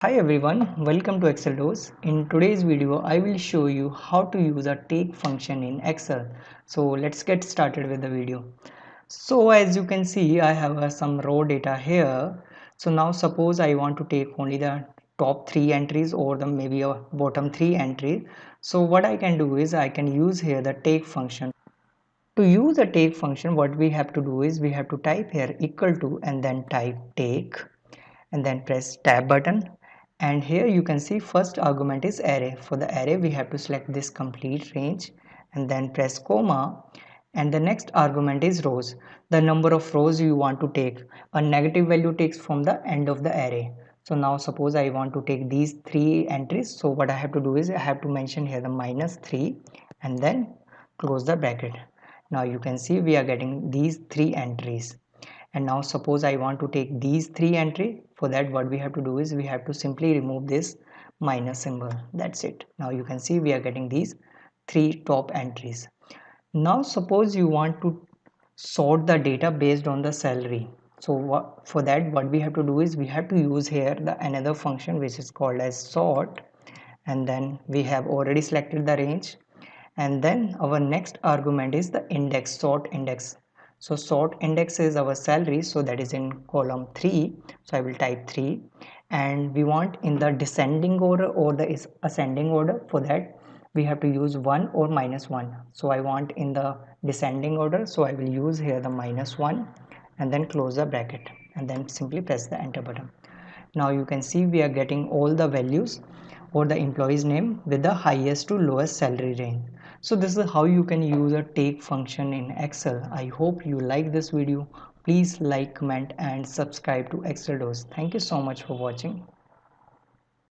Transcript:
Hi everyone, welcome to Excel Dose. In today's video, I will show you how to use a take function in Excel. So let's get started with the video. So as you can see, I have some raw data here. So now suppose I want to take only the top three entries or the maybe a bottom three entries. So what I can do is I can use here the take function. To use a take function, what we have to do is we have to type here equal to and then type take and then press tab button, and here you can see first argument is array. For the array we have to select this complete range and then press comma, and the next argument is rows, the number of rows you want to take. A negative value takes from the end of the array. So now suppose I want to take these three entries, so what I have to do is I have to mention here the -3 and then close the bracket. Now you can see we are getting these three entries. And now suppose I want to take these three entry. For that what we have to do is we have to simply remove this minus symbol. That's it. Now you can see we are getting these three top entries. Now suppose you want to sort the data based on the salary. So for that what we have to do is we have to use here the another function which is called as sort, and then we have already selected the range, and then our next argument is the index, sort index. So sort index is our salary, so that is in column 3. So I will type 3, and we want in the descending order or the ascending order. For that we have to use 1 or -1. So I want in the descending order, so I will use here the -1 and then close the bracket and then simply press the enter button. Now you can see we are getting all the values or the employee's name with the highest to lowest salary range. So this is how you can use a take function in Excel. I hope you like this video. Please like, comment and subscribe to Excel Dose. Thank you so much for watching.